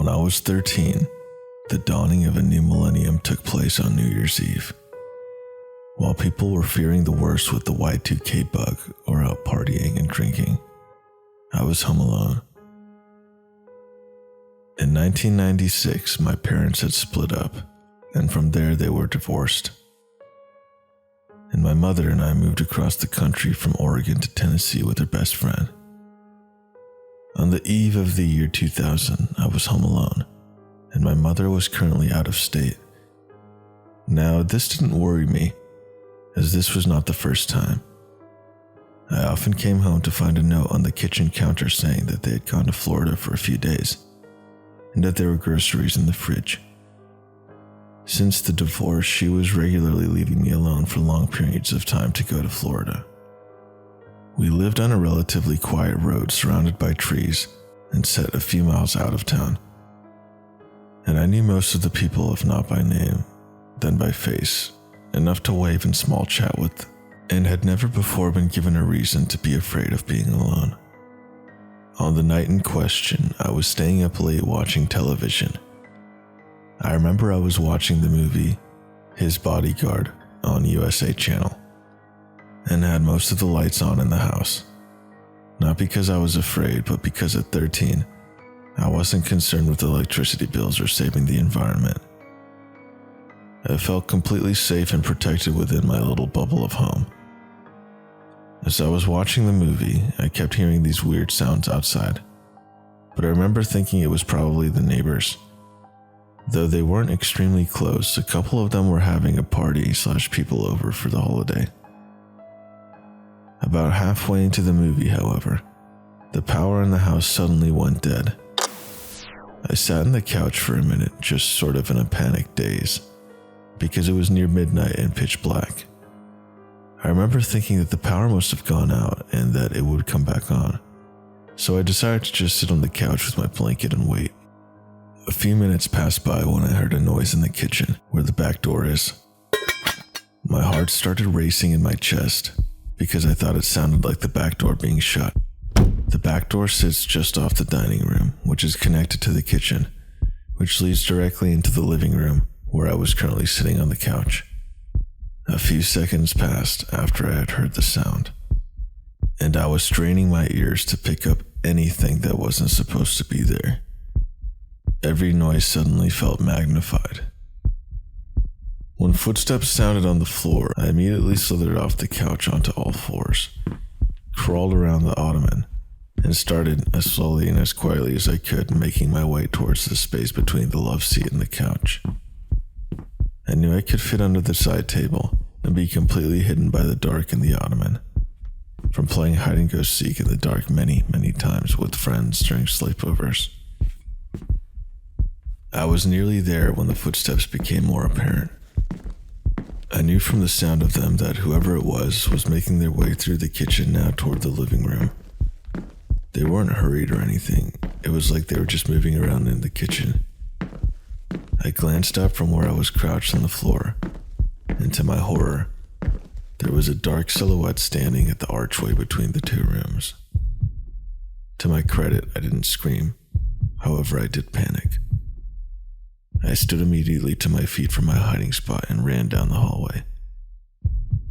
When I was 13, the dawning of a new millennium took place on New Year's Eve. While people were fearing the worst with the Y2K bug or out partying and drinking, I was home alone. In 1996, my parents had split up, and from there they were divorced. And my mother and I moved across the country from Oregon to Tennessee with her best friend. On the eve of the year 2000, I was home alone, and my mother was currently out of state. Now, this didn't worry me, as this was not the first time. I often came home to find a note on the kitchen counter saying that they had gone to Florida for a few days, and that there were groceries in the fridge. Since the divorce, she was regularly leaving me alone for long periods of time to go to Florida. We lived on a relatively quiet road surrounded by trees and set a few miles out of town. And I knew most of the people, if not by name, then by face, enough to wave and small chat with, and had never before been given a reason to be afraid of being alone. On the night in question, I was staying up late watching television. I remember I was watching the movie His Bodyguard on USA Channel, and had most of the lights on in the house. Not because I was afraid, but because at 13, I wasn't concerned with electricity bills or saving the environment. I felt completely safe and protected within my little bubble of home. As I was watching the movie, I kept hearing these weird sounds outside, but I remember thinking it was probably the neighbors. Though they weren't extremely close, a couple of them were having a party/people over for the holiday. About halfway into the movie, however, the power in the house suddenly went dead. I sat on the couch for a minute, just sort of in a panic daze, because it was near midnight and pitch black. I remember thinking that the power must have gone out and that it would come back on, so I decided to just sit on the couch with my blanket and wait. A few minutes passed by when I heard a noise in the kitchen, where the back door is. My heart started racing in my chest, because I thought it sounded like the back door being shut. The back door sits just off the dining room, which is connected to the kitchen, which leads directly into the living room, where I was currently sitting on the couch. A few seconds passed after I had heard the sound, and I was straining my ears to pick up anything that wasn't supposed to be there. Every noise suddenly felt magnified. When footsteps sounded on the floor, I immediately slithered off the couch onto all fours, crawled around the ottoman, and started, as slowly and as quietly as I could, making my way towards the space between the love seat and the couch. I knew I could fit under the side table and be completely hidden by the dark in the ottoman, from playing hide-and-go-seek in the dark many, many times with friends during sleepovers. I was nearly there when the footsteps became more apparent. I knew from the sound of them that whoever it was making their way through the kitchen now toward the living room. They weren't hurried or anything. It was like they were just moving around in the kitchen. I glanced up from where I was crouched on the floor, and to my horror, there was a dark silhouette standing at the archway between the two rooms. To my credit, I didn't scream. However, I did panic. I stood immediately to my feet from my hiding spot and ran down the hallway.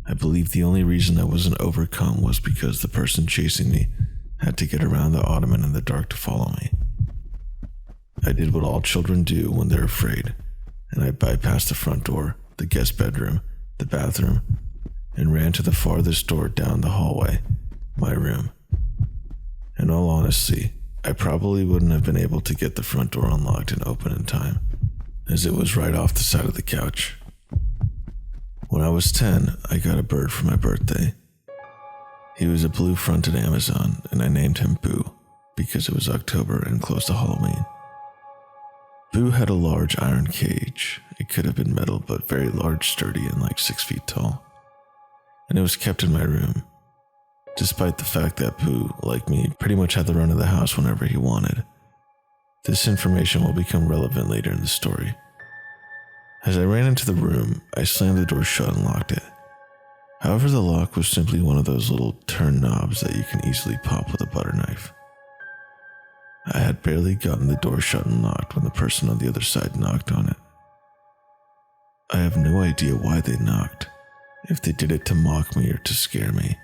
I believe the only reason I wasn't overcome was because the person chasing me had to get around the ottoman in the dark to follow me. I did what all children do when they're afraid, and I bypassed the front door, the guest bedroom, the bathroom, and ran to the farthest door down the hallway, my room. In all honesty, I probably wouldn't have been able to get the front door unlocked and open in time, as it was right off the side of the couch. When I was 10, I got a bird for my birthday. He was a blue-fronted Amazon, and I named him Boo, because it was October and close to Halloween. Boo had a large iron cage. It could have been metal, but very large, sturdy, and like 6 feet tall. And it was kept in my room, despite the fact that Boo, like me, pretty much had the run of the house whenever he wanted. This information will become relevant later in the story. As I ran into the room, I slammed the door shut and locked it. However, the lock was simply one of those little turn knobs that you can easily pop with a butter knife. I had barely gotten the door shut and locked when the person on the other side knocked on it. I have no idea why they knocked, if they did it to mock me or to scare me,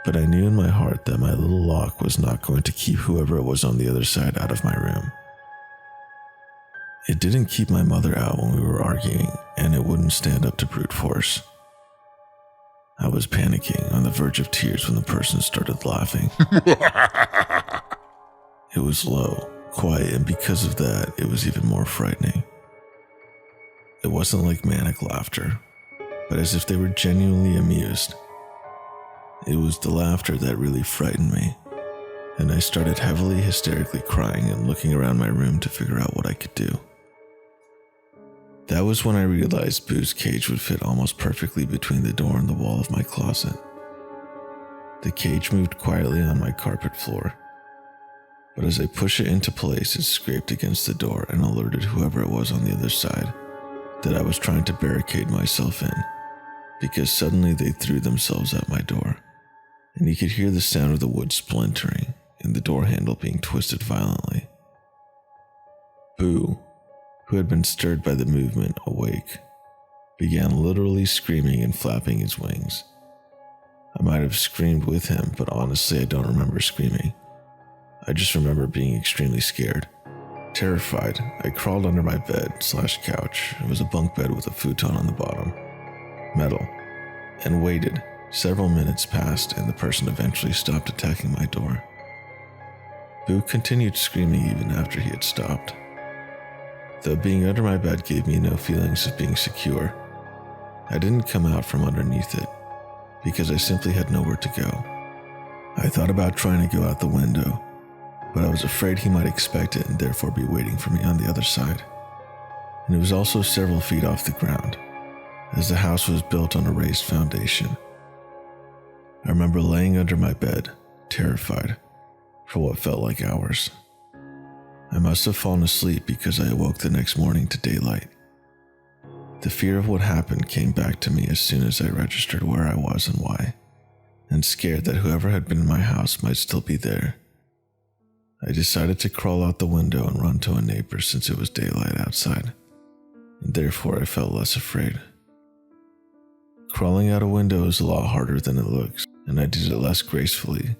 but I knew in my heart that my little lock was not going to keep whoever was on the other side out of my room. It didn't keep my mother out when we were arguing, and it wouldn't stand up to brute force. I was panicking, on the verge of tears when the person started laughing. It was low, quiet, and because of that, it was even more frightening. It wasn't like manic laughter, but as if they were genuinely amused. It was the laughter that really frightened me, and I started heavily hysterically crying and looking around my room to figure out what I could do. That was when I realized Boo's cage would fit almost perfectly between the door and the wall of my closet. The cage moved quietly on my carpet floor, but as I pushed it into place, it scraped against the door and alerted whoever it was on the other side that I was trying to barricade myself in, because suddenly they threw themselves at my door, and you could hear the sound of the wood splintering and the door handle being twisted violently. Boo, who had been stirred by the movement, awake, began literally screaming and flapping his wings. I might have screamed with him, but honestly I don't remember screaming. I just remember being extremely scared. Terrified, I crawled under my bed/couch. It was a bunk bed with a futon on the bottom, metal, and waited. Several minutes passed and the person eventually stopped attacking my door. Boo continued screaming even after he had stopped. Though being under my bed gave me no feelings of being secure, I didn't come out from underneath it, because I simply had nowhere to go. I thought about trying to go out the window, but I was afraid he might expect it and therefore be waiting for me on the other side. And it was also several feet off the ground, as the house was built on a raised foundation. I remember laying under my bed, terrified, for what felt like hours. I must have fallen asleep because I awoke the next morning to daylight. The fear of what happened came back to me as soon as I registered where I was and why, and scared that whoever had been in my house might still be there. I decided to crawl out the window and run to a neighbor since it was daylight outside, and therefore I felt less afraid. Crawling out a window is a lot harder than it looks, and I did it less gracefully,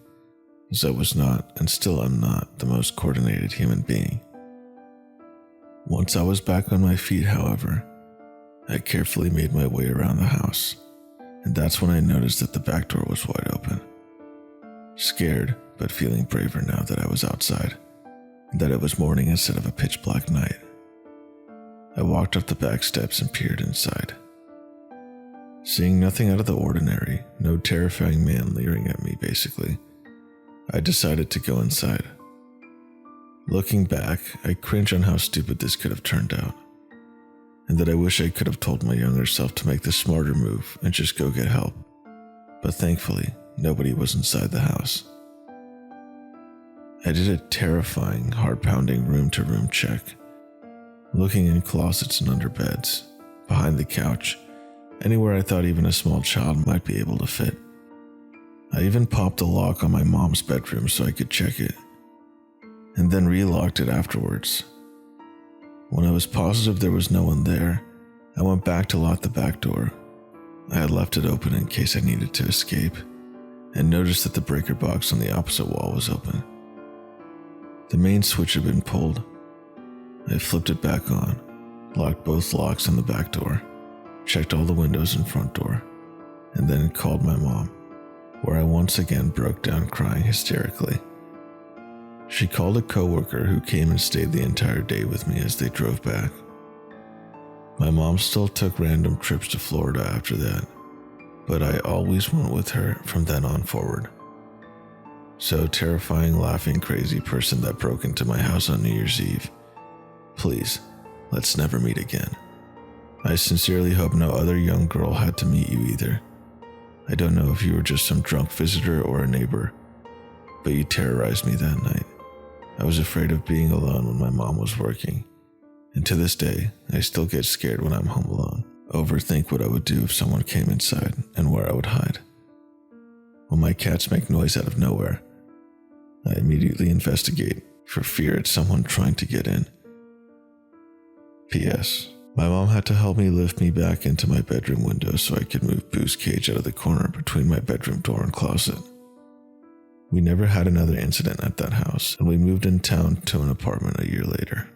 as I was not, and still am not, the most coordinated human being. Once I was back on my feet, however, I carefully made my way around the house, and that's when I noticed that the back door was wide open. Scared, but feeling braver now that I was outside, and that it was morning instead of a pitch-black night, I walked up the back steps and peered inside. Seeing nothing out of the ordinary, no terrifying man leering at me basically, I decided to go inside. Looking back, I cringe on how stupid this could have turned out, and that I wish I could have told my younger self to make the smarter move and just go get help. But thankfully, nobody was inside the house. I did a terrifying, heart-pounding room-to-room check, looking in closets and under beds, behind the couch, anywhere I thought even a small child might be able to fit. I even popped the lock on my mom's bedroom so I could check it, and then relocked it afterwards. When I was positive there was no one there, I went back to lock the back door. I had left it open in case I needed to escape, and noticed that the breaker box on the opposite wall was open. The main switch had been pulled. I flipped it back on, locked both locks on the back door, checked all the windows and front door, and then called my mom, where I once again broke down crying hysterically. She called a coworker who came and stayed the entire day with me as they drove back. My mom still took random trips to Florida after that, but I always went with her from then on forward. So terrifying, laughing, crazy person that broke into my house on New Year's Eve, please, let's never meet again. I sincerely hope no other young girl had to meet you either. I don't know if you were just some drunk visitor or a neighbor, but you terrorized me that night. I was afraid of being alone when my mom was working, and to this day, I still get scared when I'm home alone, overthink what I would do if someone came inside and where I would hide. When my cats make noise out of nowhere, I immediately investigate, for fear it's someone trying to get in. P.S. My mom had to help me lift me back into my bedroom window so I could move Boo's cage out of the corner between my bedroom door and closet. We never had another incident at that house, and we moved in town to an apartment a year later.